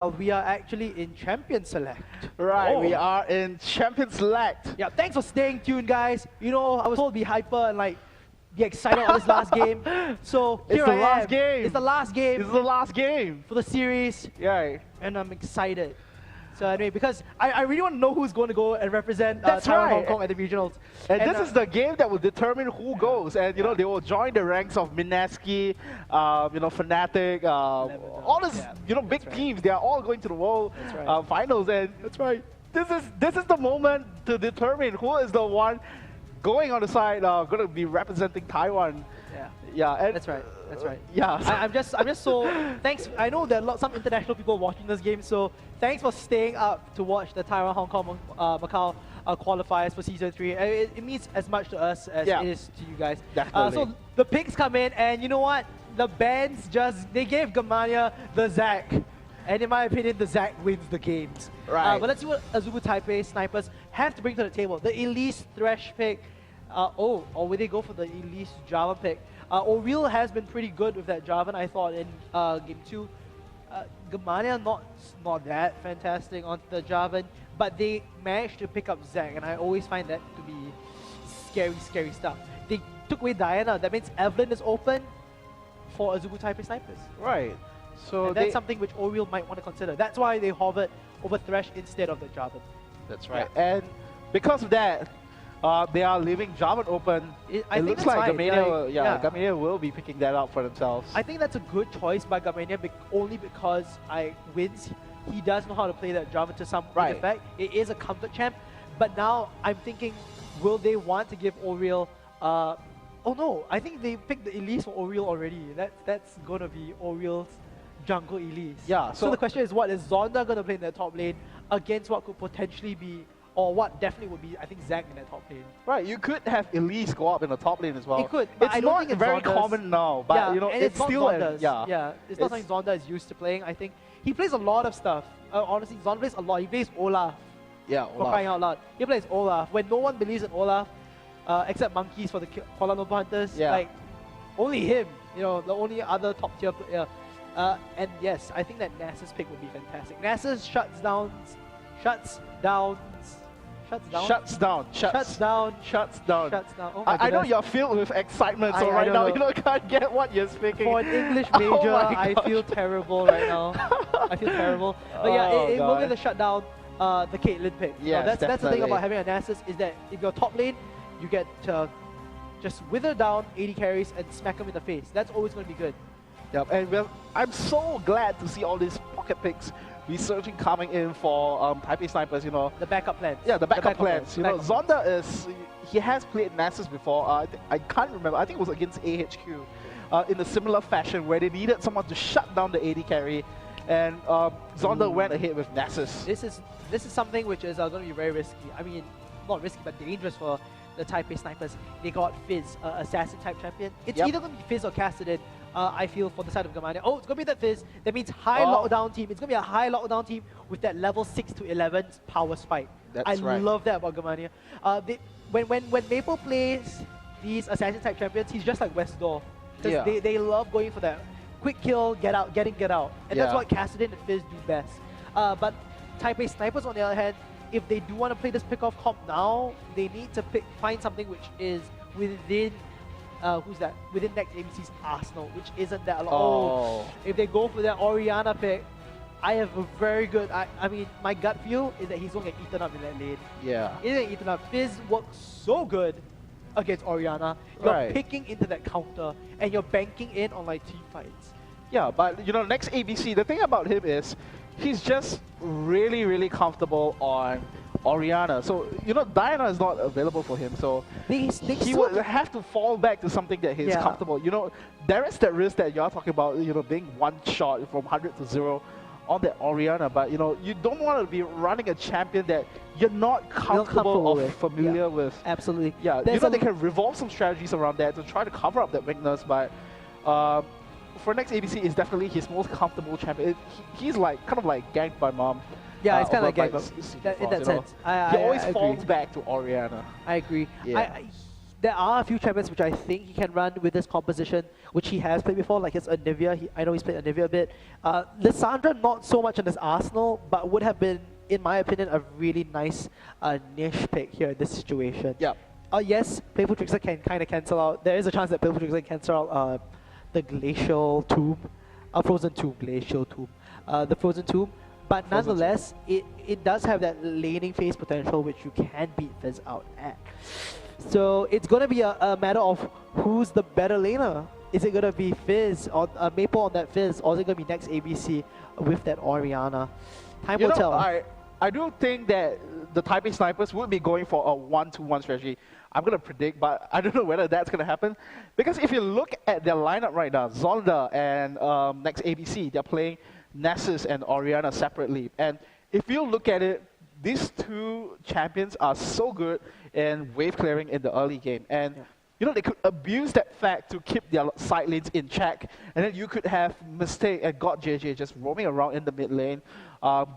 We are actually in Champion Select. Right, we Oh. are in Champion Select. Yeah, thanks for staying tuned, guys. You know, I was told to be hyper and like be excited about this last game. So It's here the I last am. game. It's the last game This is the last game. for the series, Yeah. and I'm excited. So anyway, because I really want to know who's going to go and represent That's Taiwan, Hong right. Kong at the regionals. And this is the game that will determine who goes. And, you know, they will join the ranks of Minaski, you know, Fnatic, all these, Yeah, you know, big that's right. teams. They are all going to the World That's right. Finals. And that's right. This is the moment to determine who is the one going on the side, going to be representing Taiwan. Yeah. Yeah, and That's right. That's right. Yeah. I'm just so thanks. I know there are some international people watching this game, so thanks for staying up to watch the Taiwan, Hong Kong, Macau qualifiers for season 3. It means as much to us as Yeah. it is to you guys. Definitely. So the picks come in, and you know what? The bands they gave Gamania the Zac. And in my opinion, the Zac wins the games. Right. But let's see what Azubu Taipei snipers have to bring to the table. The Elise Thresh pick. Or will they go for the Elise Jarvan pick? Oriel has been pretty good with that Jarvan, I thought, in Game 2. Gamania not that fantastic on the Jarvan, but they managed to pick up Zac, and I always find that to be scary stuff. They took away Diana, that means Evelyn is open for Azubu Taipei snipers. Right. So And that's something which Oriel might want to consider. That's why they hovered over Thresh instead of the Jarvan. That's right. And because of that, they are leaving Jarvan open. I It think looks that's like right. Gamania, Like, Gamania will be picking that up for themselves. I think that's a good choice by Gamania, only because wins. He does know how to play that Jarvan to some Right. effect. It is a comfort champ, but now I'm thinking, will they want to give Oriel? Oh no, I think they picked the Elise for Oriel already. That's gonna be Oriel's jungle Elise. Yeah, So the question is, what is Zonda gonna play in that top lane against what could potentially be, or what definitely would be, I think, Zac in that top lane. Right, you could have Elise go up in the top lane as well. It could, but it's I don't not think it's very Zonda's. common now, but Yeah, you know, and it's not still Zonda's. It's not something Zonda is used to playing. I think he plays a lot of stuff. Honestly, Zonda plays a lot. He plays Olaf. Yeah, For crying out loud. He plays Olaf. When no one believes in Olaf, except Monkeys for the Kuala Lumpur Hunters, Yeah. like, only him, you know, the only other top tier player. And yes, I think that Nasus pick would be fantastic. Nasus shuts down. Shuts down. Oh my I know goodness. you're filled with excitement, so I right don't now know. you know can't get what you're speaking. For an English Oh major, my I gosh. feel terrible right now. I feel terrible. But yeah, Oh, it will be God. the shutdown, the Caitlyn pick. Yes, that's the thing definitely. about having a Nasus, is that if you're top lane, you get to just wither down 80 carries and smack them in the face. That's always going to be good. Yep, and I'm so glad to see all these pocket picks resurging coming in for Taipei snipers, you know. The backup plans. Yeah, the backup plans. You know, Backup Zonda he has played Nasus before. I can't remember. I think it was against AHQ in a similar fashion where they needed someone to shut down the AD carry, and Zonda went ahead with Nasus. This is something which is going to be very risky. I mean, not risky, but dangerous for the Taipei snipers. They got Fizz, assassin type champion. It's Yep. either going to be Fizz or Kassadin. I feel for the side of Gamania. Oh, it's going to be that Fizz. That means high Oh. lockdown team. It's going to be a high lockdown team with that level 6 to 11 power spike. That's right. love that about Gamania. When Maple plays these assassin type champions, he's just like Westdoor. Because Yeah. they love going for that quick kill, get out. And that's Yeah. what Kassadin and Fizz do best. But Taipei snipers, on the other hand, if they do want to play this pick-off comp now, they need to find something which is within within next ABC's arsenal, which isn't that a lot. Oh. If they go for that Orianna pick, I have a very good. I mean, my gut feel is that he's going to get eaten up in that lane. Yeah. He's going to get eaten up. Fizz works so good against Orianna. You're Right. picking into that counter, and you're banking in on like team fights. Yeah, but you know, next ABC, the thing about him is he's just really comfortable on Orianna. So, you know, Diana is not available for him, so he still- would have to fall back to something that he's Yeah. comfortable. You know, there is that risk that you're talking about, you know, being one shot from 100 to 0 on that Orianna, but you know, you don't want to be running a champion that you're not comfortable or with. familiar Yeah. with. Absolutely. Yeah, There's you know, a- they can revolve some strategies around that to try to cover up that weakness, but for next ABC, is definitely his most comfortable champion. He's like kind of like ganked by mom. Yeah, it's kind of over like by Gangbang Season in Four, that you know. sense. He always I falls agree. back to Orianna. I agree. Yeah. There are a few champions which I think he can run with this composition, which he has played before, like his Anivia. I know he's played Anivia a bit. Lissandra, not so much in his arsenal, but would have been, in my opinion, a really nice niche pick here in this situation. Yeah. Yes, Playful Trickster can kind of cancel out. There is a chance that Playful Trickster can cancel out the Glacial Tomb, Frozen Tomb, Glacial Tomb, the Frozen Tomb. But nonetheless, it does have that laning phase potential which you can beat Fizz out at. So it's going to be a matter of who's the better laner. Is it going to be Fizz or Maple on that Fizz, or is it going to be next ABC with that Orianna? Time will tell. I do think that the Taipei Snipers would be going for a 1-2-1 strategy. I'm going to predict, but I don't know whether that's going to happen. Because if you look at their lineup right now, Zonda and next ABC, they're playing Nessus and Orianna separately. And if you look at it, these two champions are so good in wave clearing in the early game. And you know, they could abuse that fact to keep their side lanes in check. And then you could have Mistake and God JJ just roaming around in the mid lane.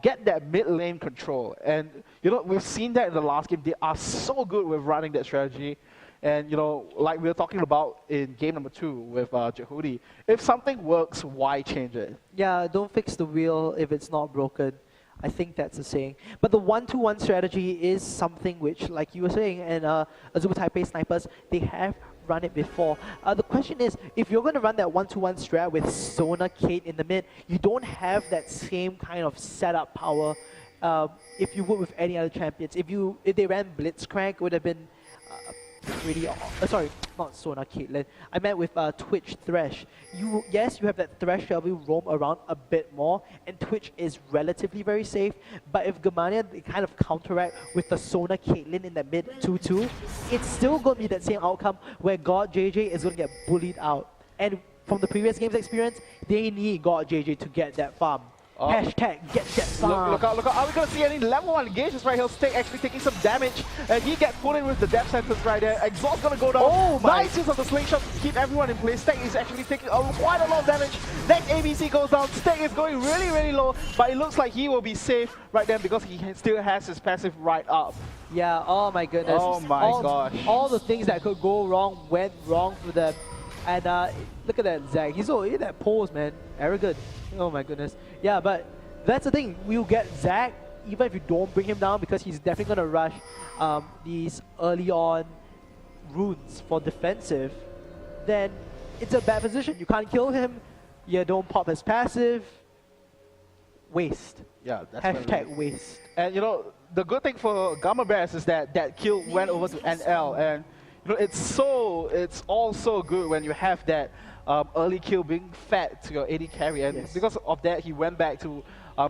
Get that mid lane control. And you know, we've seen that in the last game. They are so good with running that strategy. And you know, like we were talking about in game number 2 with Jehudi, if something works, why change it? Yeah, don't fix the wheel if it's not broken. I think that's the saying. But the 1-2-1 strategy is something which, like you were saying, and Azuma Taipei Snipers, they have run it before. The question is, if you're going to run that 1-2-1 strat with Sona, Kate in the mid, you don't have that same kind of setup power if you would with any other champions. If they ran Blitzcrank, it would have been pretty... sorry, not Sona, Caitlyn. I meant with Twitch Thresh. Yes, you have that Thresh Shelby roam around a bit more, and Twitch is relatively very safe. But if Gamania, they kind of counteract with the Sona Caitlyn in the mid 2-2, it's still going to be that same outcome where God JJ is going to get bullied out. And from the previous game's experience, they need God JJ to get that farm. Hashtag get that farm. Look out, look out. Are we going to see any level 1 engagements right here? Stick actually taking some damage. And he gets put in with the death sentence right there. Exhaust going to go down. Oh my. Nice use of the slingshot to keep everyone in place. Stick is actually taking quite a lot of damage. Next ABC goes down. Stick is going really, really low. But it looks like he will be safe right then because he still has his passive right up. Yeah, oh my goodness. Oh my gosh. All the things that could go wrong went wrong for them. And look at that Zach. He's so in that pose, man. Arrogant. Oh my goodness. Yeah, but that's the thing. We'll get Zach even if you don't bring him down because he's definitely going to rush these early on runes for defensive. Then it's a bad position. You can't kill him. You don't pop his passive. Waste. Yeah, that's hashtag waste. And you know, the good thing for Gamma Bears is that that kill went over to NL, and you know, it's all so good when you have that early kill being fed to your AD carry, and because of that, he went back to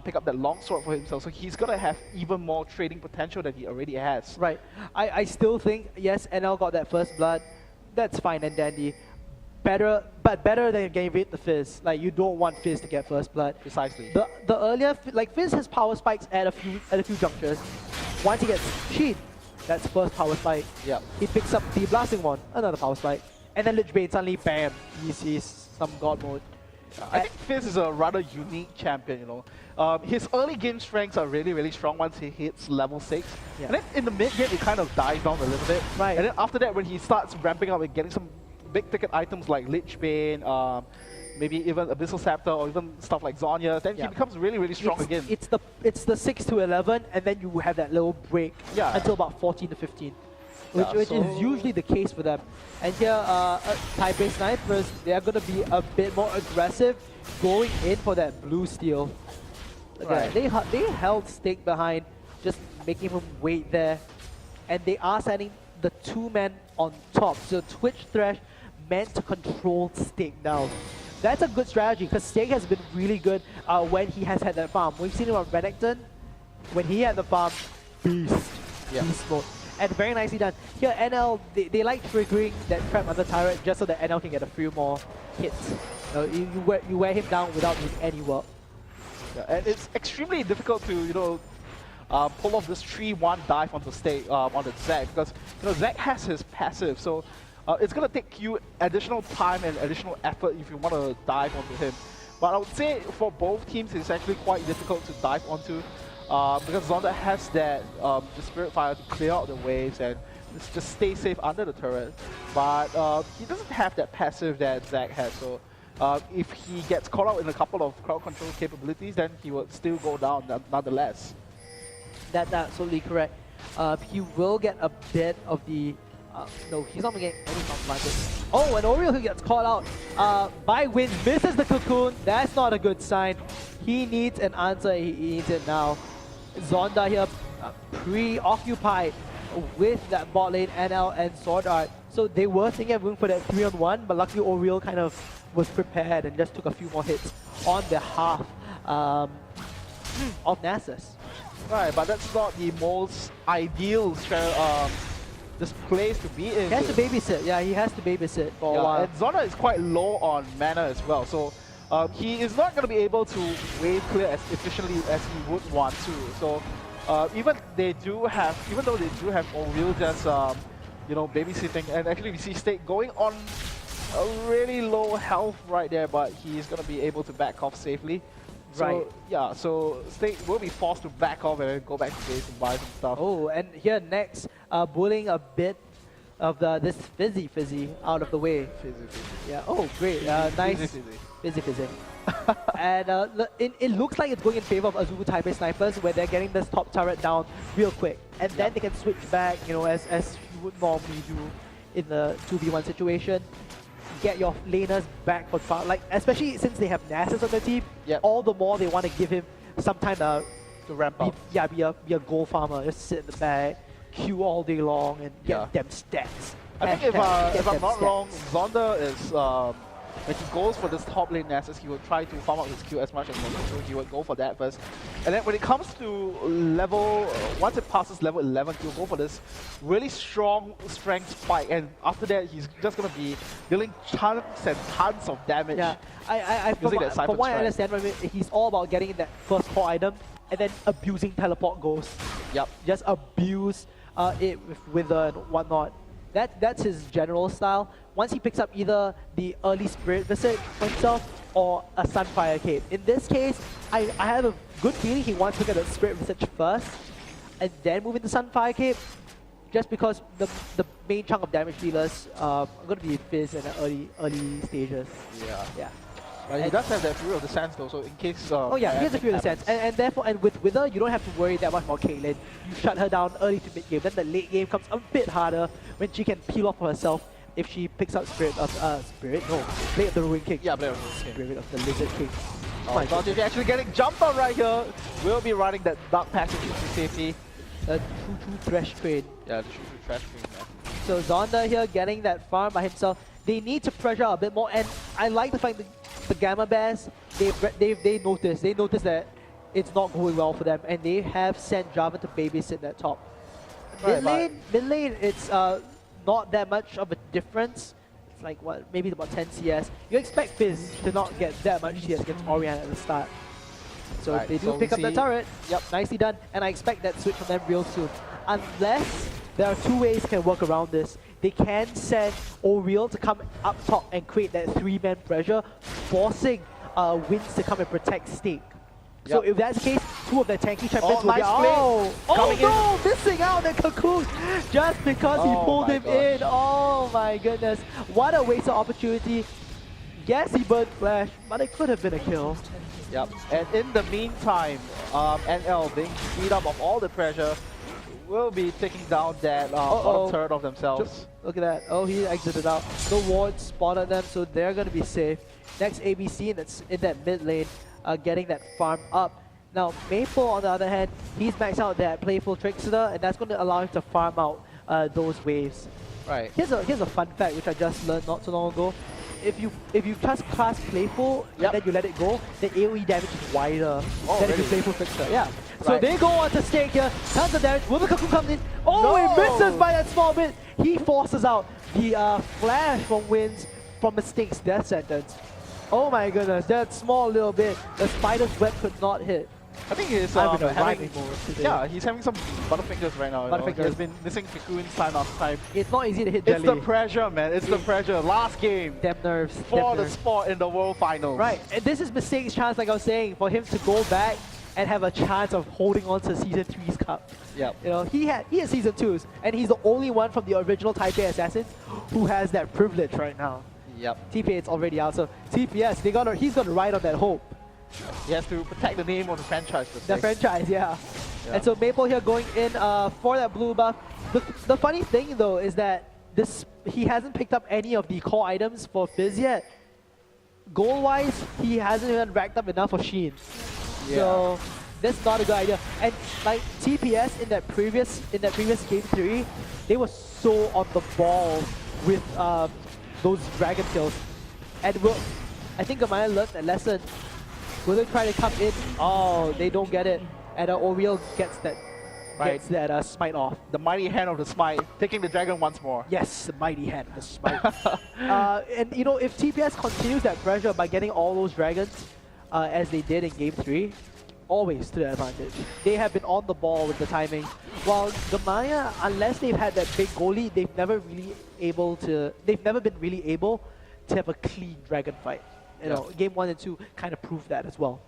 pick up that longsword for himself. So he's gonna have even more trading potential than he already has. Right. I still think yes, NL got that first blood. That's fine and dandy. Better than getting rid of the Fizz. Like, you don't want Fizz to get first blood. Precisely. The earlier, like, Fizz has power spikes at a few junctures. Once he gets Sheen, that's first power spike. Yeah. He picks up the blasting one, another power spike, and then Lich Bane suddenly, bam, he's some god mode. I think Fizz is a rather unique champion, you know. His early game strengths are really, really strong once he hits level 6. Yeah. And then in the mid game, it kind of dies down a little bit. Right. And then after that, when he starts ramping up and getting some big ticket items like Lich Bane, maybe even Abyssal Scepter, or even stuff like Zonya, then he becomes really, really strong again. It's the 6 to 11, and then you have that little break until about 14 to 15. Which is usually the case for them. And here, Taipei Snipers, they are going to be a bit more aggressive, going in for that blue steal. Look at that. They held Stick behind, just making him wait there. And they are sending the 2 men on top. So Twitch Thresh meant to control Stick now. That's a good strategy, because Stick has been really good when he has had that farm. We've seen him on Renekton. When he had the farm, beast mode. And very nicely done. Here, NL, they like triggering that trap on the turret just so that NL can get a few more hits. You wear him down without doing any work. Yeah, and it's extremely difficult to, you know, pull off this 3-1 dive onto Stake on the Zac, because you know Zac has his passive, so it's gonna take you additional time and additional effort if you want to dive onto him. But I would say for both teams, it's actually quite difficult to dive onto. Because Zonda has that the Spirit Fire to clear out the waves, and let's just stay safe under the turret. But he doesn't have that passive that Zach has, so if he gets caught out in a couple of crowd control capabilities, then he will still go down nonetheless. That's absolutely correct. He will get a bit of the... no, he's not getting any advantage. Oh, and Oriel who gets caught out by Wind, misses the cocoon. That's not a good sign. He needs an answer. He needs it now. Zonda here preoccupied with that bot lane, NL and Sword Art. So they were thinking of going for that 3-on-1, but luckily Oriel kind of was prepared and just took a few more hits on behalf of Nasus. Right, but that's not the most ideal this place to be in. He has to babysit, yeah, he has to babysit for a while. And Zonda is quite low on mana as well, so he is not going to be able to wave clear as efficiently as he would want to. So even though they do have Oriel just you know, babysitting, and actually we see State going on a really low health right there, but he's going to be able to back off safely. So, right. Yeah, so State will be forced to back off and then go back to base and buy some stuff. Oh, and here next, bullying a bit of this fizzy out of the way. Fizzy. Yeah, oh great, nice. Fizzy. And it looks like it's going in favor of Azubu Taipei Snipers, where they're getting this top turret down real quick. And then they can switch back, you know, as you would normally do in the 2v1 situation. Get your laners back for far, like especially since they have Nasus on the team. Yep. All the more they want to give him some time to ramp up. be a gold farmer, just sit in the back, queue all day long, and get them stats. I think if I'm not stats. wrong, Zonda is when he goes for this top lane Nasus, he will try to farm out his Q as much as possible. So he would go for that first, and then when it comes to level, once it passes level 11, he'll go for this really strong strength spike, and after that he's just gonna be dealing tons and tons of damage. Yeah, from what I understand, he's all about getting that first core item and then abusing teleport ghosts. Yep. Just abuse it with Wither and whatnot. That's his general style. Once he picks up either the early Spirit Visit for himself or a Sunfire Cape. In this case, I have a good feeling he wants to get the Spirit Visit first and then move into Sunfire Cape, just because the main chunk of damage dealers are going to be Fizz in the early stages. Yeah. But he does have that Fury of the Sands though, so in case... oh yeah, he has a Fury of the Sands. And therefore, and with Wither, you don't have to worry that much about Caitlyn. You shut her down early to mid-game, then the late game comes a bit harder when she can peel off herself if she picks up Blade of the Ruin King. Yeah, Blade of the Ruin King. Spirit of the Lizard King. Oh my god, if you're actually getting jumped on right here, we'll be running that Dark Passage into safety. A true Thresh Train. Yeah, the true Thresh Train, man. So Zonda here getting that farm by himself. They need to pressure a bit more, and I like the fact that the Gamma Bears, they noticed that it's not going well for them, and they have sent Jarvan to babysit that top. Mid lane, it's not that much of a difference. It's like what, maybe about 10 CS. You expect Fizz to not get that much CS against Orianna at the start. So if they do pick up the turret, yep, nicely done. And I expect that switch from them real soon. Unless there are two ways can work around this. They can send Oriel to come up top and create that 3-man pressure, forcing Winds to come and protect Stake. Yep. So if that's the case, two of the tanky champions will be missing out the cocoon just because he pulled him in. Oh my goodness. What a wasted opportunity. Yes, he burned Flash, but it could have been a kill. Yep, and in the meantime, NL being freed up of all the pressure, will be taking down that bottom turret of themselves. Look at that. Oh, he exited out. The ward spotted them, so they're going to be safe. Next ABC that's in that mid lane, getting that farm up. Now, Maple, on the other hand, he's maxed out that Playful Trickster, and that's going to allow him to farm out those waves. Right. Here's a fun fact which I just learned not so long ago. If you just class Playful and then you let it go, the AoE damage is wider than if you Playful Trickster. Yeah. So they go on to Stake here, tons of damage. Will the Cocoon come in? Oh, he misses by that small bit. He forces out the flash from Winds from Mistake's death sentence. Oh my goodness, that small little bit, the Spider's web could not hit. I think he's he's having some butterfingers right now. He's been missing Cocoons time after time. It's not easy to hit Jelly. It's the pressure, man. It's the pressure. Last game. Damn nerves. For the spot in the World Finals. Right, and this is Mistake's chance, like I was saying, for him to go back and have a chance of holding on to Season 3's cup. Yep. You know, he had Season 2's, and he's the only one from the original Taipei Assassins who has that privilege right now. Yep. TPS already out, so TPS, he's gonna ride on that hope. He has to protect the name of the franchise. The franchise, yeah. And so Maple here going in for that blue buff. The funny thing though is that he hasn't picked up any of the core items for Fizz yet. Goal-wise, he hasn't even racked up enough for Sheen. Yeah. So that's not a good idea. And like TPS in that previous game 3, they were so on the ball with those dragon kills. And I think Gamania learned that lesson. Will they try to come in? Oh, they don't get it. And Oriel gets that smite off. The mighty hand of the smite, taking the dragon once more. Yes, the mighty hand of the smite. And you know, if TPS continues that pressure by getting all those dragons, as they did in game 3, always to their advantage. They have been on the ball with the timing. While Gamania, unless they've had that big goalie, they've never been really able to have a clean dragon fight. You know, game 1 and 2 kind of proved that as well.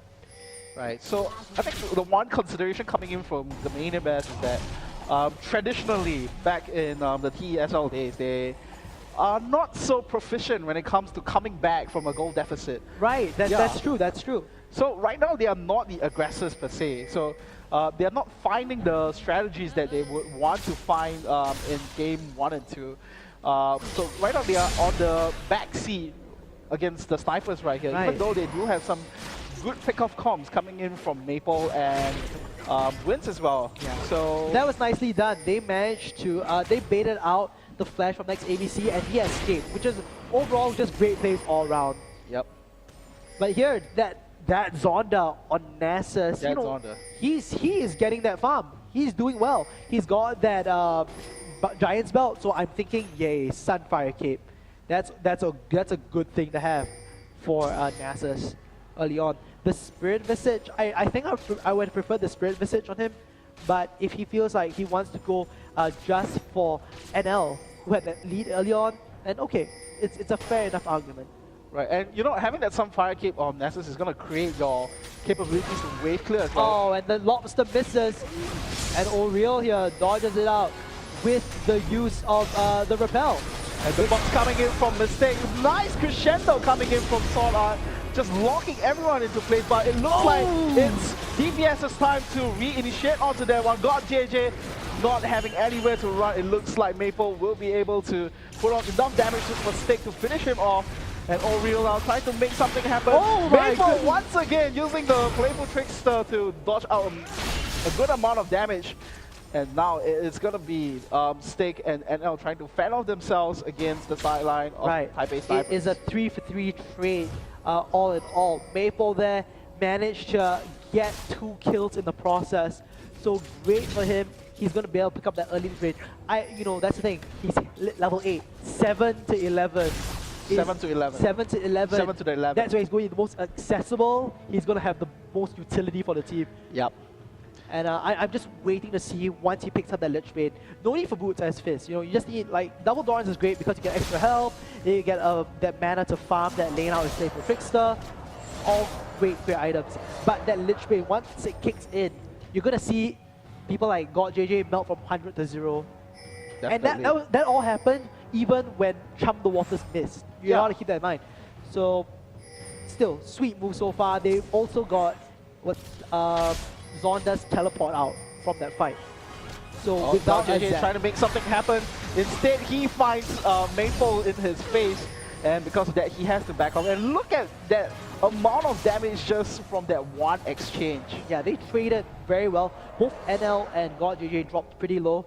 Right, so I think the one consideration coming in from the main event is that traditionally, back in the TESL days, they are not so proficient when it comes to coming back from a goal deficit. Right, that's true, that's true. So right now, they are not the aggressors per se. So they are not finding the strategies that they would want to find in game 1 and 2. So right now, they are on the back seat against the snipers right here, even though they do have some good pick-off comms coming in from Maple and Wins as well. Yeah. So that was nicely done. They managed to, they baited out the flash from next ABC and he escaped, which is overall just great plays all around. Yep. But here, that Zonda on Nasus, you know, he is getting that farm. He's doing well. He's got that Giant's Belt, so I'm thinking, yay, Sunfire Cape. That's a good thing to have for Nasus early on. The Spirit Visage, I think I would prefer the Spirit Visage on him, but if he feels like he wants to go just for NL, who had that lead early on, then okay, it's a fair enough argument. Right, and you know, having that Sunfire Cape on Nasus is going to create your capabilities to wave clear as well. Oh, and the Lobster misses, and Oriel here dodges it out with the use of the Repel. And the box coming in from Mistake. Nice crescendo coming in from Sword Art. Just locking everyone into place, but it looks like it's TPS's time to reinitiate onto that one. Got JJ not having anywhere to run. It looks like Maple will be able to put on enough damage to Mistake to finish him off. And Oriel now trying to make something happen. Maple once again using the Playful Trickster to dodge out a good amount of damage. And now it's going to be Steak and NL trying to fend off themselves against the sideline of Taipei Snipers. It is a 3-for-3 trade all in all. Maple there managed to get 2 kills in the process. So great for him. He's going to be able to pick up that early range. You know, that's the thing. He's level 8. 7 to 11. 7 to 11. 7 to 11. 7 to the 11. That's where he's going to be the most accessible. He's going to have the most utility for the team. Yep. And I'm just waiting to see once he picks up that Lich Bane. No need for boots as Fizz. You know, you just need, like, Double Dorans is great because you get extra health, you get that mana to farm that lane out with Playful Trickster. All great items. But that Lich Bane, once it kicks in, you're going to see people like God JJ melt from 100 to 0. Definitely. And that all happened even when Chum the Waters missed. You gotta keep that in mind. So, still, sweet move so far. They've also got what Zonda's teleport out from that fight. So without JJ trying to make something happen, instead he finds Maple in his face, and because of that he has to back off. And look at that amount of damage just from that one exchange. Yeah, they traded very well. Both NL and God JJ dropped pretty low.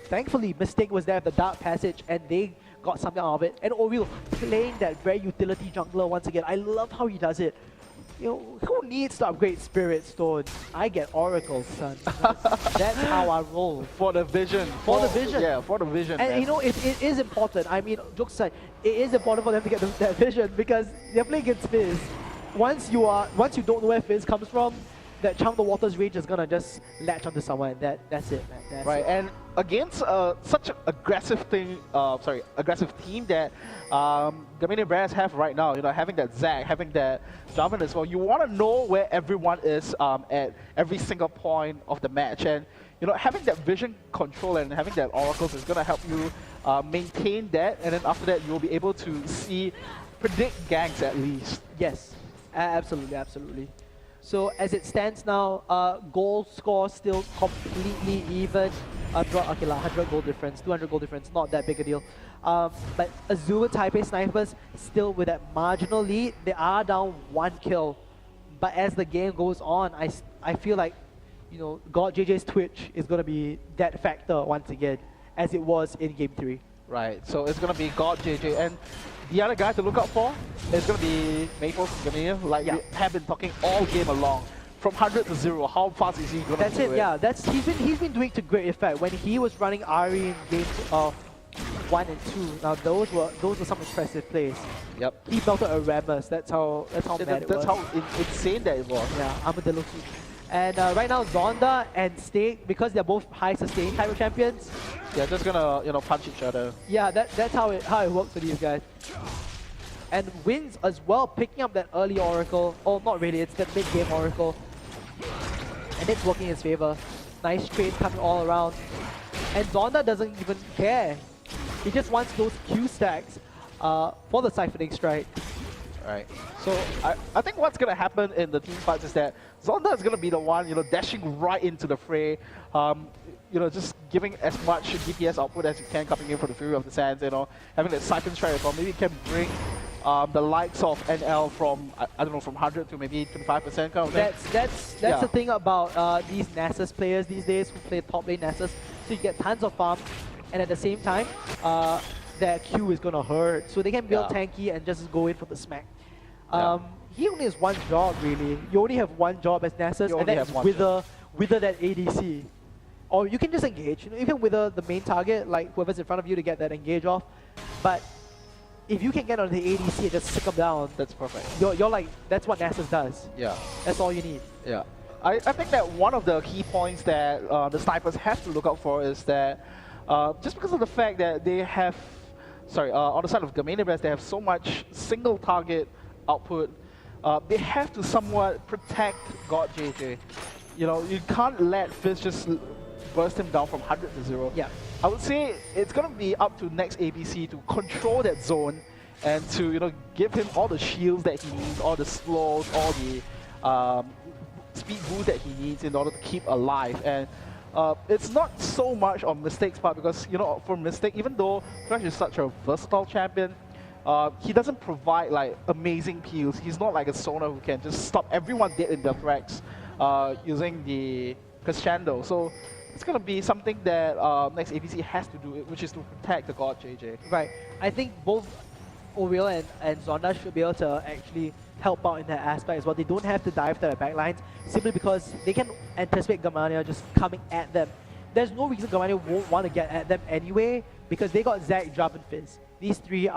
Thankfully, Mistake was there at the Dark Passage, and they got something out of it. And Oriel playing that very utility jungler once again. I love how he does it. You know, who needs to upgrade Spirit Stone? I get Oracle, son. That's how I roll. For the vision. For the vision. Yeah, for the vision. And man. you know, it is important. I mean, jokes aside, it is important for them to get that vision because they're playing against Fizz. Once you don't know where Fizz comes from, that Charm the Waters range is gonna just latch onto someone. That's it, man. That's Right, it. and against such an aggressive aggressive team that Gamania Brands have right now, you know, having that Zac, having that Jarvan as well, you want to know where everyone is at every single point of the match, and you know, having that vision control and having that oracles is going to help you maintain that, and then after that you'll be able to predict ganks at least. Yes, absolutely, absolutely. So as it stands now, goal score still completely even. Okay, 100 goal difference, 200 goal difference, not that big a deal. But Azure Taipei Snipers still with that marginal lead. They are down 1 kill. But as the game goes on, I feel like, you know, God JJ's Twitch is going to be that factor once again, as it was in Game 3. Right, so it's going to be God JJ, and the other guy to look out for is going to be Maples Gamania, like we have been talking all game along. From 100 to 0, how fast is he going to do it? That's it, yeah. He's been doing to great effect. When he was running Ari in games of 1 and 2, now those were some impressive plays. Yep. He belted a Rammus. That's how mad it was. That's how insane that it was. Yeah, Armadillo too. And right now Zonda and Steak, because they're both high sustain type of champions. Yeah, just gonna, you know, punch each other. Yeah, that's how it works for these guys. And Wins as well, picking up that early Oracle. Oh, not really, it's that mid-game Oracle. And it's working in his favor. Nice trade coming all around. And Zonda doesn't even care. He just wants those Q stacks for the Siphoning Strike. Right. So I think what's gonna happen in the team fights is that Zonda is gonna be the one, you know, dashing right into the fray. You know, just giving as much DPS output as you can coming in for the Fury of the Sands, you know, having that Siphon Strike as well. Maybe you can bring the likes of NL from, I don't know, from 100 to maybe 25% kind of thing. That's the thing about these Nasus players these days who play top lane Nasus. So you get tons of farm, and at the same time, their Q is gonna hurt. So they can build tanky and just go in for the smack. He only has one job really. You only have one job as Nasus, and that's wither that ADC. Or you can just engage. You know, you can wither the main target, like whoever's in front of you, to get that engage off. But if you can get on the ADC and just sick them down, that's perfect. You're like, that's what Nasus does. Yeah. That's all you need. Yeah. I think that one of the key points that the snipers have to look out for is that just because of the fact that they have, on the side of Gamania Brands, they have so much single target output, they have to somewhat protect God JJ. You know, you can't let Fizz just burst him down from 100 to 0. Yeah. I would say it's going to be up to next ABC to control that zone and to, you know, give him all the shields that he needs, all the slows, all the speed boost that he needs in order to keep alive. And it's not so much on Mystique's part because, you know, for Mystique, even though Thresh is such a versatile champion, he doesn't provide like amazing peels. He's not like a Sona who can just stop everyone dead in their tracks using the Crescendo. So it's going to be something that next ABC has to do, which is to protect the God JJ. Right. I think both Oriel and Zonda should be able to actually help out in that aspect as well. They don't have to dive to their backlines simply because they can anticipate Gamania just coming at them. There's no reason Gamania won't want to get at them anyway because they got Zac, Jab, and Fizz. These three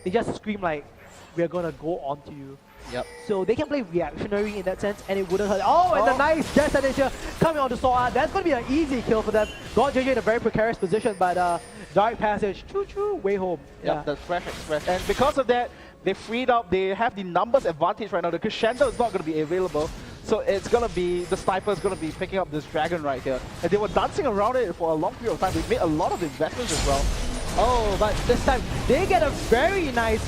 they just scream like, we're going to go on to you. Yep. So they can play reactionary in that sense, and it wouldn't hurt. Oh, and the nice Jet Set here coming on to Sora. That's going to be an easy kill for them. God JJ in a very precarious position, but Dark Passage, choo-choo, way home. Yep, the Fresh Express. And because of that, they freed up, they have the numbers advantage right now. The Crescendo is not going to be available. So it's going to be, the Sniper is going to be picking up this Dragon right here. And they were dancing around it for a long period of time. They made a lot of investments as well. Oh, but this time they get a very nice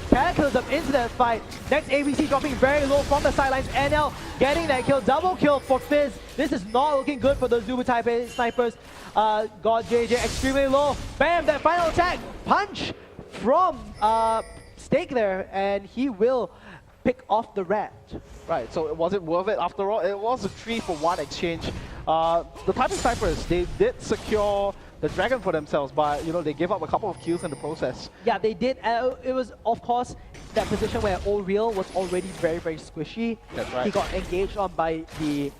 cataclysm into that fight. Next ABC dropping very low from the sidelines. NL getting that kill, double kill for Fizz. This is not looking good for the Zubu Taipei snipers. God JJ extremely low. Bam, that final attack. Punch from Steak there, and he will pick off the rat. Right, so was it worth it after all? It was a 3-for-1 exchange. The Taipei snipers, they did secure the Dragon for themselves, but you know, they gave up a couple of kills in the process. Yeah, they did. It was, of course, that position where Oriel was already very, very squishy. That's right. He got engaged on by the,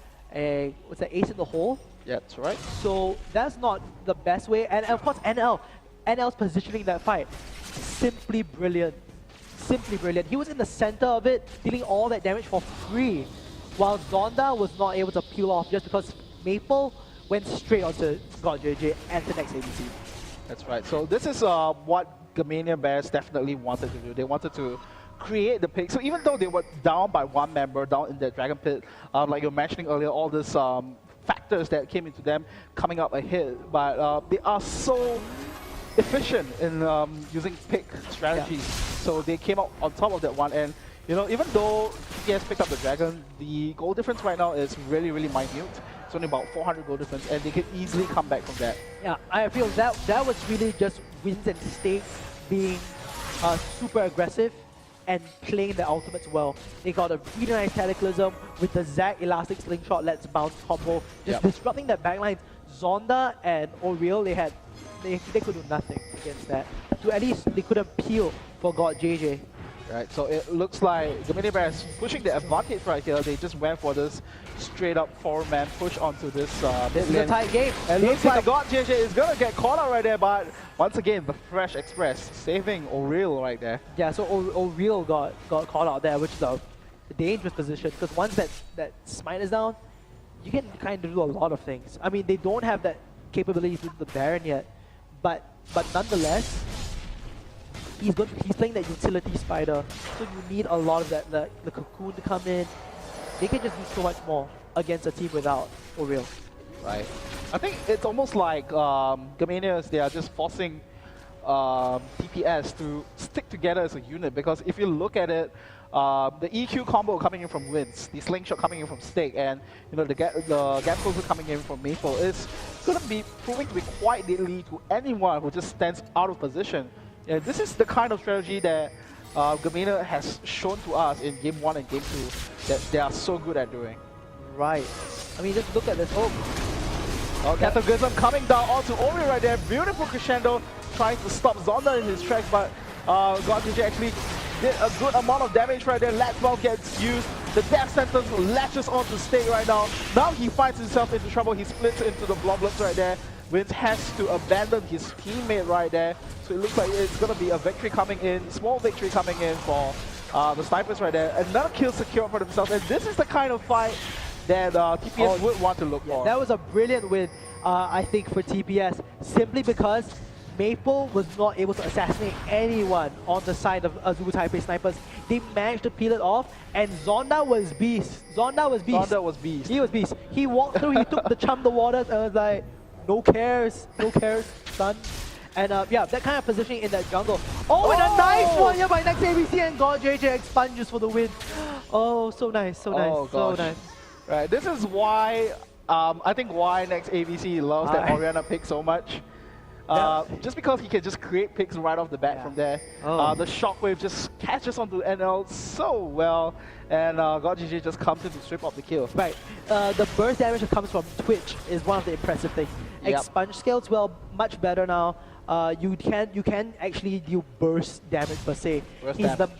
what's that, ace in the hole? Yeah, that's right. So that's not the best way. And of course, NL's positioning that fight, simply brilliant. Simply brilliant. He was in the center of it, dealing all that damage for free. while Zonda was not able to peel off just because Maple went straight onto God JJ and the next ABC. That's right. So this is what Gamania Bears definitely wanted to do. They wanted to create the pick. So even though they were down by one member, down in the Dragon Pit, like you were mentioning earlier, all these factors that came into them coming up ahead, but they are so efficient in using pick strategies. So they came out on top of that one, and you know, even though TPS picked up the Dragon, the goal difference right now is really, really minute. It's only about 400 goal difference, and they can easily come back from that. Yeah, I feel that was really just wins and stakes being super aggressive and playing the ultimates well. They got a really nice Cataclysm with the Zac Elastic Slingshot Let's Bounce combo, just disrupting that backline. Zonda and Oriel, they could do nothing against that. So at least they couldn't peel for God JJ. Right, so it looks like Gamania Bears pushing the advantage right here. They just went for this straight up 4-man push onto this This is a tight game. It looks like God JJ is gonna get caught out right there, but once again, the Fresh Express saving Oriel right there. Yeah, so Oriel got caught out there, which is a dangerous position, because once that smite is down, you can kind of do a lot of things. I mean, they don't have that capability to do the Baron yet, but nonetheless, he's playing that utility spider, so you need a lot of that, the cocoon to come in. They can just do so much more against a team without Oriel. Right. I think it's almost like Gamanias, they are just forcing TPS to stick together as a unit, because if you look at it, the EQ combo coming in from Wins, the slingshot coming in from Stick, and you know the gap closer coming in from Maple is going to be proving to be quite deadly to anyone who just stands out of position. Yeah, this is the kind of strategy that Gamania has shown to us in Game 1 and Game 2 that they are so good at doing. Right. I mean, just look at this. Oh, Cataclysm coming down onto Ori right there. Beautiful crescendo, trying to stop Zonda in his tracks, but God JJ actually did a good amount of damage right there. Latchmouth gets used. The Death Sentence latches onto Stake right now. Now he finds himself into trouble. He splits into the Bloblets right there. Vince has to abandon his teammate right there. So it looks like it's going to be a victory coming in, small victory coming in for the Snipers right there. Another kill secured for themselves. And this is the kind of fight that TPS would want to look for. That was a brilliant win, I think, for TPS, simply because Maple was not able to assassinate anyone on the side of Azul Taipei Snipers. They managed to peel it off, and Zonda was beast. Zonda was beast. Zonda was beast. He was beast. He walked through, he took the chum the waters, and was like, no cares, son. And yeah, that kind of positioning in that jungle. Oh, and a nice one here by next ABC, and God JJ expunges for the win. Oh, so nice, so nice, so nice. Right, this is why, I think why next ABC loves that Orianna pick so much. Just because he can just create picks right off the bat from there. The shockwave just catches onto NL so well, and God GG just comes in to strip off the kill. Right. The burst damage that comes from Twitch is one of the impressive things. Expunge scales, well, much better now. You can actually deal burst damage per se.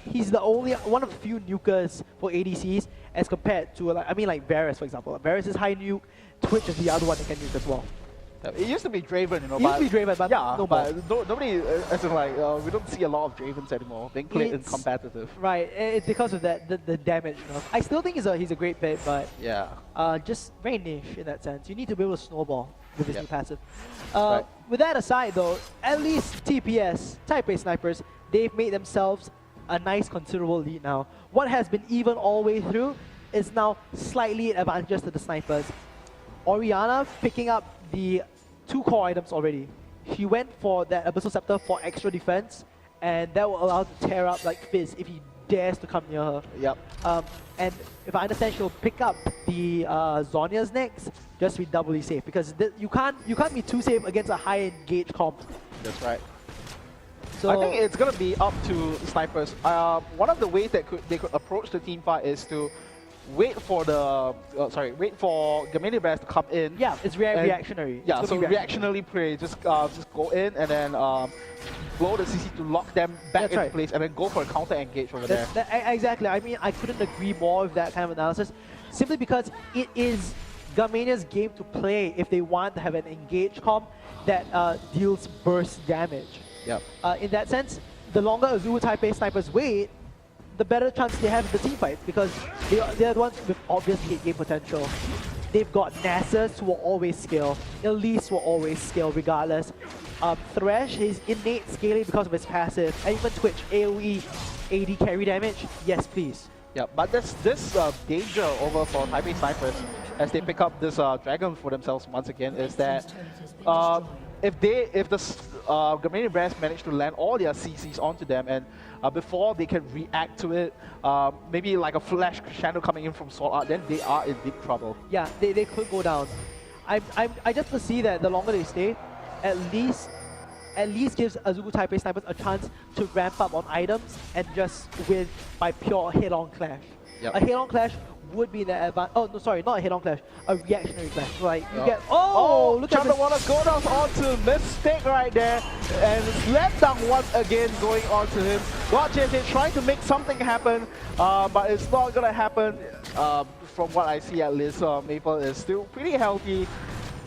He's the only one of the few nukers for ADCs as compared to like Varus, for example. Varus is high nuke. Twitch is the other one that can nuke as well. It used to be Draven, you know. It used to be Draven, but yeah, no but nobody, as in like, we don't see a lot of Dravens anymore being played in competitive. Right, it's because of that, the damage. You know? I still think he's a great pick, but yeah, just very niche in that sense. You need to be able to snowball with his new passive. Right. With that aside, though, at least TPS, Taipei Snipers, they've made themselves a nice, considerable lead now. What has been even all the way through is now slightly advantageous to the Snipers. Orianna picking up the 2 core items already. She went for that Abyssal Scepter for extra defense, and that will allow her to tear up like Fizz if he dares to come near her. Yep. And if I understand, she'll pick up the Zhonya's next, just to be doubly safe, because you can't be too safe against a high engage comp. That's right. So I think it's gonna be up to Snipers. One of the ways that they could approach the team fight is to wait for Gamania Bears to come in. Yeah, it's reactionary. Yeah, so reactionary play. Just go in and then blow the CC to lock them back into place, and then go for a counter engage over there. Exactly. I mean, I couldn't agree more with that kind of analysis, simply because it is Gamania's game to play if they want to have an engage comp that deals burst damage. Yep. In that sense, the longer Azul Taipei Snipers wait, the better chance they have in the team fight because they're the ones with obvious hit game potential. They've got Nasus who will always scale, Elise will always scale regardless. Thresh, his innate scaling because of his passive, and even Twitch, AoE, AD carry damage, yes please. Yeah, but there's this danger over for Taipei Snipers as they pick up this dragon for themselves once again is that if the Gamania brands manage to land all their CCs onto them and before they can react to it, maybe like a flash crescendo coming in from Sword Art, then they are in big trouble. Yeah, they could go down. I just foresee that the longer they stay, at least gives Azubu Taipei Snipers a chance to ramp up on items and just win by pure head-on clash. Yep. A head-on clash would be the advantage. Oh no, sorry, not a head-on clash, a reactionary clash. Like you Yep. get look at Chum the Water go down onto Mistake right there and slap down once again going on to him. God JJ trying to make something happen, but it's not gonna happen. From what I see at least, Maple is still pretty healthy.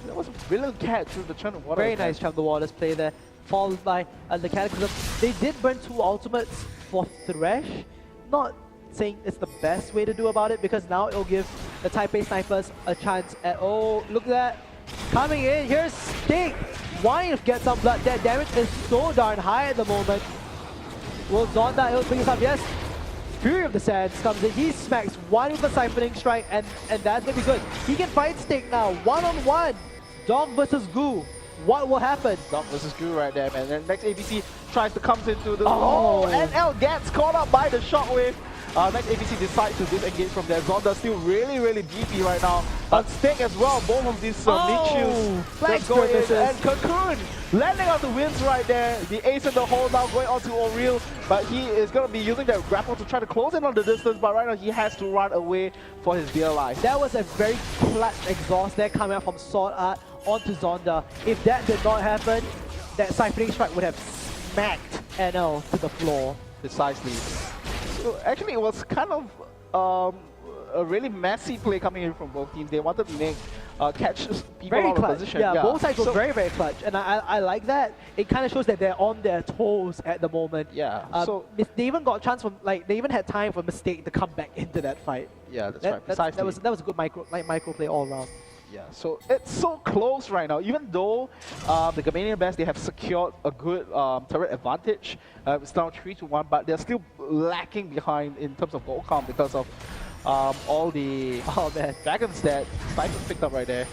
That was a brilliant catch through the Chum the Water. Very nice Chum the Waters play there, followed by the Cataclysm. They did burn 2 ultimates for Thresh. Not saying it's the best way to do about it because now it'll give the Taipei Snipers a chance at, oh, look at that. Coming in, here's Sting. Wanting to get some blood. That damage is so darn high at the moment. Will Zonda able to pick this up? Yes. Fury of the Sands comes in. He smacks one with a Siphoning Strike and that's gonna be good. He can fight Sting now, one-on-one. Dog versus Goo. What will happen? Dog versus Goo right there, man. And next ABC tries to come into the... Oh, NL gets caught up by the shockwave. Next ABC decides to disengage from there. Zonda still really DP right now. Unstick as well, both of these Michus. Flag Go in. misses. And Cocoon landing on the wins right there. The ace in the hole now going on to O'Reilly, but he is going to be using that grapple to try to close in on the distance, but right now he has to run away for his dear life. That was a very clutch exhaust there coming out from Sword Art onto Zonda. If that did not happen, that Siphoning Strike would have smacked NL to the floor. Precisely. So actually it was kind of a really messy play coming in from both teams. They wanted to make catch people Very out clutch. of position. Yeah, both sides were very clutch, and I like that. It kind of shows that they're on their toes at the moment. Yeah. So they even got a chance from they even had time for Mistake to come back into that fight. yeah, that's right. Precisely. That was a good micro play all around. Yeah, so it's so close right now. Even though the Gamania best, they have secured a good turret advantage. It's now 3-1, but they're still lacking behind in terms of goal count because of all the dragons that Sniper picked up right there.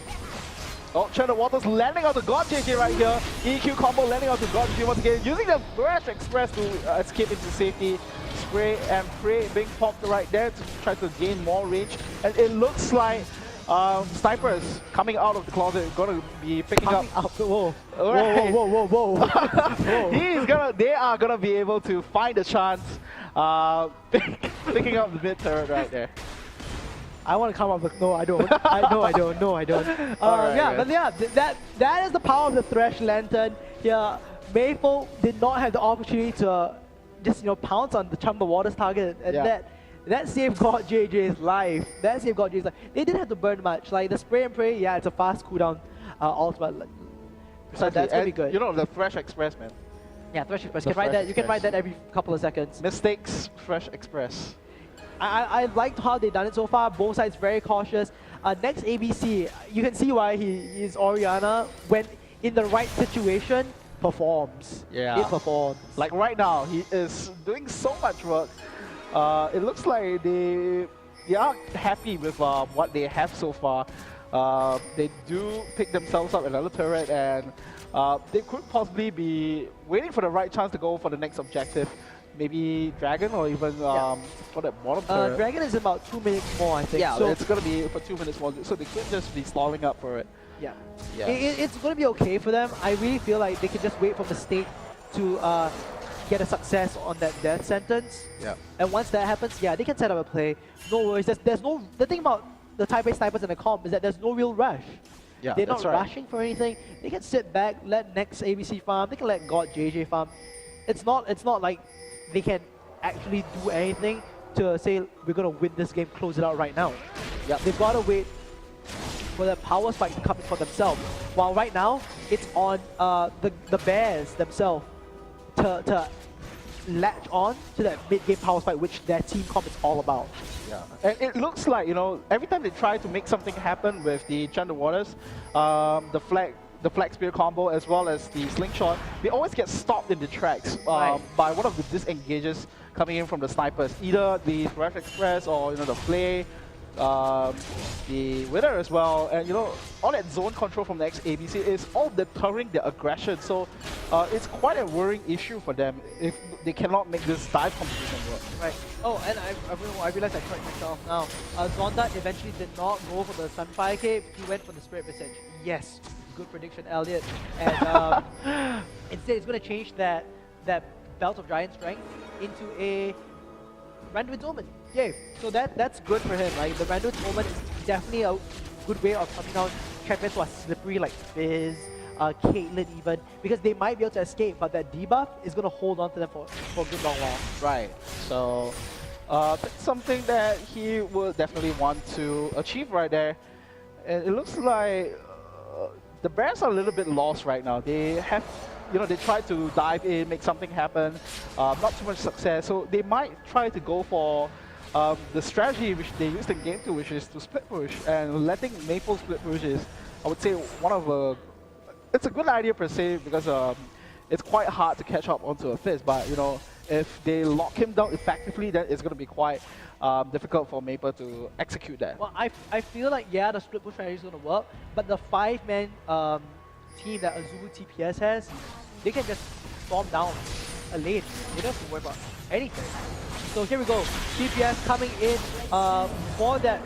Oh, Channel Waters landing on the God JJ right here. EQ combo landing on the God JJ once again, using the Flash Express to escape into safety. Spray and pray being popped right there to try to gain more range. And it looks like Snipers coming out of the closet, gonna be picking up. Whoa. Right. Whoa. They are gonna be able to find a chance, picking up the mid turret right there. I want to come up with no, I don't. I don't. Alright, But yeah, that is the power of the Thresh Lantern. Yeah, Maple did not have the opportunity to just pounce on the Chum the Waters target, and that saved God JJ's life. They didn't have to burn much. Like the spray and pray, yeah, it's a fast cooldown ultimate. So that's gonna be good. You know the Fresh Express, man. Yeah, Thresh Express. You can ride that every couple of seconds. Mistakes, Fresh Express. I liked how they've done it so far. Both sides very cautious. Next ABC, you can see why he is Orianna. When in the right situation, performs. Yeah. It performs. Like right now, he is doing so much work. It looks like they are happy with what they have so far. They do pick themselves up another turret, and they could possibly be waiting for the right chance to go for the next objective. Maybe Dragon or even for that bottom turret. Dragon is about 2 minutes more, I think. Yeah, so it's going to be for 2 minutes more, so they could just be stalling up for it. Yeah. Yeah. It's going to be okay for them. I really feel like they can just wait for Mistake to get a success on that death sentence. Yeah. And once that happens, yeah, they can set up a play. No worries. The thing about the Taipei Snipers and the comp is that there's no real rush. Yeah, They're not right. rushing for anything. They can sit back, let next ABC farm. They can let God JJ farm. It's not like they can actually do anything to say we're gonna win this game, close it out right now. Yeah. They've gotta wait for the power spike to come in for themselves. While right now it's on the bears themselves to latch on to that mid-game power spike, which their team comp is all about. Yeah, and it looks like, you know, every time they try to make something happen with the Chandler Waters, the flag spear combo as well as the slingshot, they always get stopped in the tracks by one of the disengages coming in from the snipers, either the Thresh Express or, you know, the Flay, the Wither as well, and you know, all that zone control from the ex-ABC is all deterring their aggression, so it's quite a worrying issue for them if they cannot make this dive competition work. Right. Oh, and I realized I correct myself now. Zonda eventually did not go for the Sunfire Cape, he went for the Spirit Visage. Yes, good prediction, Elliot. And instead it's going to change that Belt of Giant Strength into a Randuin's Omen. Yay. So that's good for him. Like, the Randuin's Omen is definitely a good way of coming down champions who are slippery like Fizz, Caitlyn even, because they might be able to escape, but that debuff is going to hold on to them for a good long while. Right. So that's something that he will definitely want to achieve right there. And it looks like the Bears are a little bit lost right now. They have, you know, they tried to dive in, make something happen, not too much success. So they might try to go for the strategy which they used in game 2, which is to split push, and letting Maple split push is, I would say, one of the, it's a good idea per se, because it's quite hard to catch up onto a Fizz, but you know, if they lock him down effectively, then it's going to be quite difficult for Maple to execute that. Well, I feel like, yeah, the split push strategy is going to work, but the 5-man team that Azubu TPS has, they can just storm down a lane. They don't have to worry about anything. So here we go. TPS coming in for that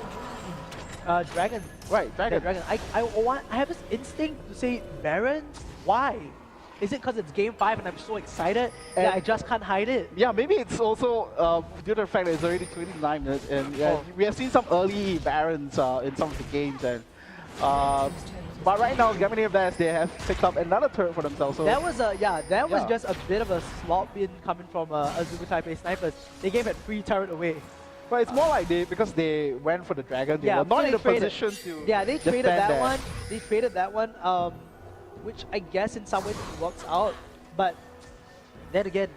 Dragon. Right, Dragon. I have this instinct to say Baron. Why? Is it because it's game 5 and I'm so excited that I just can't hide it? Yeah, maybe it's also due to the fact that it's already 29 minutes, and we have seen some early Barons in some of the games, and but right now, Gamania Bears, they have picked up another turret for themselves. So that was was just a bit of a slot in coming from Azubu Taipei snipers. They gave it free turret away. But it's more like because they went for the Dragon, they were not in a position to they traded that there. one. They traded that one, which I guess in some ways works out. But then again,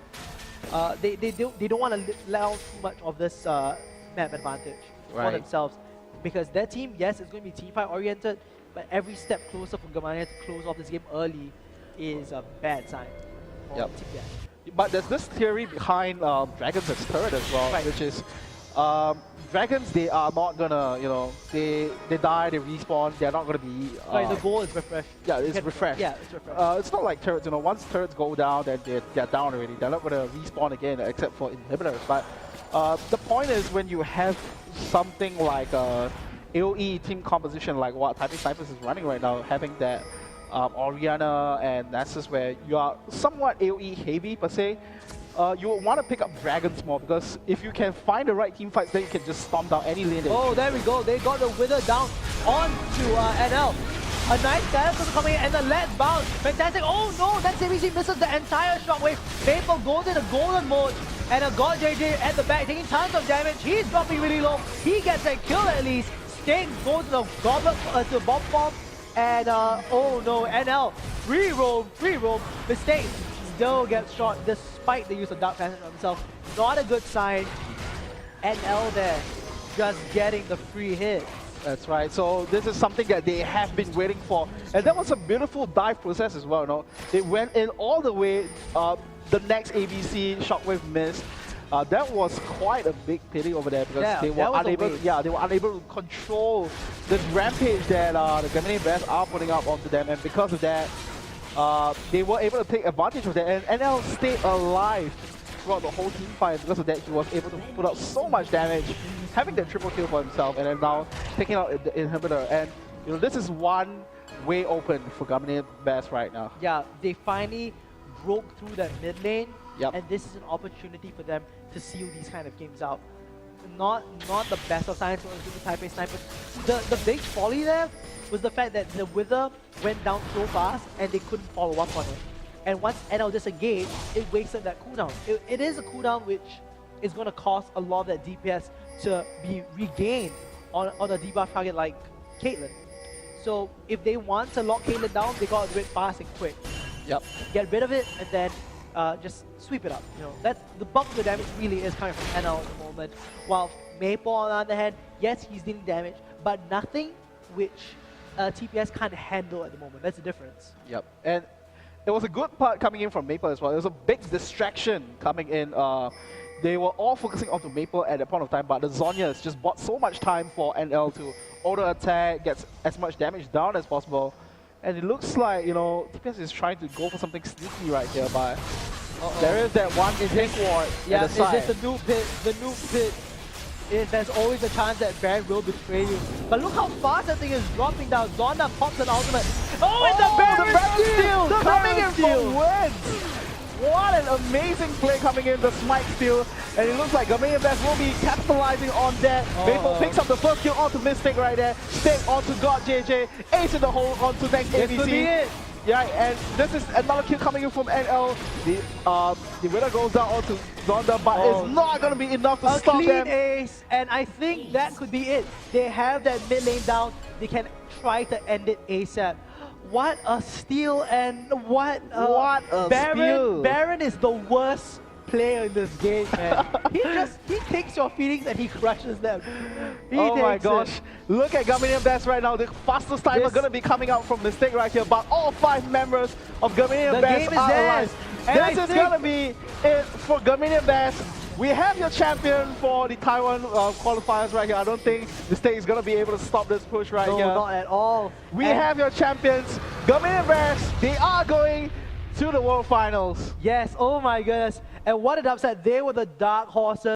they don't want to let out too much of this map advantage for themselves, because their team, yes, it's going to be teamfight oriented, but every step closer for Gamania to close off this game early is a bad sign for TPS. But there's this theory behind Dragons as turret as well, which is Dragons, they are not gonna, you know, they die, they respawn, they're not gonna be... the goal is refresh. Yeah, it's refresh. Yeah, it's refresh. It's not like turrets, you know, once turrets go down, then they're down already. They're not gonna respawn again except for inhibitors. But the point is, when you have something like AoE team composition like what Taipei Snipers is running right now, having that Orianna and Nasus where you are somewhat AoE heavy per se, you would want to pick up Dragons more, because if you can find the right team fights, then you can just stomp down any lane. Oh, there we go. They got the Wither down onto NL. A nice Catapult coming in and the lead bounce. Fantastic. Oh no, that CBC misses the entire shockwave. Maple goes in a golden mode. And a God JJ at the back taking tons of damage. He's dropping really low. He gets a kill at least. Sting goes to the goblet, to Bomb Bomb. And oh no, NL. Free roam. Mistake. Still gets shot despite the use of Dark Passage on himself. Not a good sign. NL there, just getting the free hit. That's right. So this is something that they have been waiting for, and that was a beautiful dive process as well. You know, they went in all the way. The next ABC Shockwave missed. That was quite a big pity over there, because they were unable. Yeah, they were unable to control this rampage that the Gamania Bears are putting up onto them, and because of that, they were able to take advantage of that, and NL stayed alive throughout the whole team fight. Because of that, he was able to put out so much damage, having that triple kill for himself, and then now taking out the inhibitor. And you know, this is one way open for Gamania Bears right now. Yeah, they finally broke through that mid lane, Yep. and this is an opportunity for them to seal these kind of games out. Not the best of signs for the Taipei Snipers. The big folly there was the fact that the Wither went down so fast and they couldn't follow up on it. And once NL disengaged, it wasted that cooldown. It is a cooldown which is going to cost a lot of that DPS to be regained on a debuff target like Caitlyn. So if they want to lock Caitlyn down, they got to do it fast and quick. Yep. Get rid of it and then just sweep it up. You know, that's the bulk of the damage really is coming from NL at the moment. While Maple, on the other hand, yes, he's dealing damage, but nothing which TPS can't handle at the moment. That's the difference. Yep. And it was a good part coming in from Maple as well. It was a big distraction coming in. They were all focusing onto Maple at that point of time, but the Zhonya's just bought so much time for NL to auto attack, get as much damage down as possible. And it looks like, you know, TPS is trying to go for something sneaky right here, but there is that one intake ward Yeah, at the side. it's just the noob pit. The noob pit. There's always a chance that Baron will betray you. But look how fast that thing is dropping down. Zonda pops an ultimate. Oh, it's the Baron steal! The coming Baron in steal! for wins! What an amazing play coming in, the smite steal. And it looks like Gamania Best will be capitalizing on that. Maple picks up the first kill onto Mystic right there. Stick onto God JJ. Ace in the hole onto next This could be ABC. it. Yeah, and this is another kill coming in from NL. The winner goes down onto Zonda, but it's not going to be enough to A stop clean them. ace, and I think that could be it. They have that mid lane down. They can try to end it ASAP. What a steal, and what a steal. Baron is the worst player in this game, man. he takes your feelings and he crushes them. Oh my gosh. Look at Gamania Best right now. The fastest timer are going to be coming out from Mistake right here, but all 5 members of Gamania Best are alive. This is going to be it for Gamania Best. We have your champion for the Taiwan qualifiers right here. I don't think Mistake is going to be able to stop this push right here. No, not at all. We have your champions, Gamania Best. They are going to the World Finals. Yes, oh my goodness. And what an upset. They were the dark horses.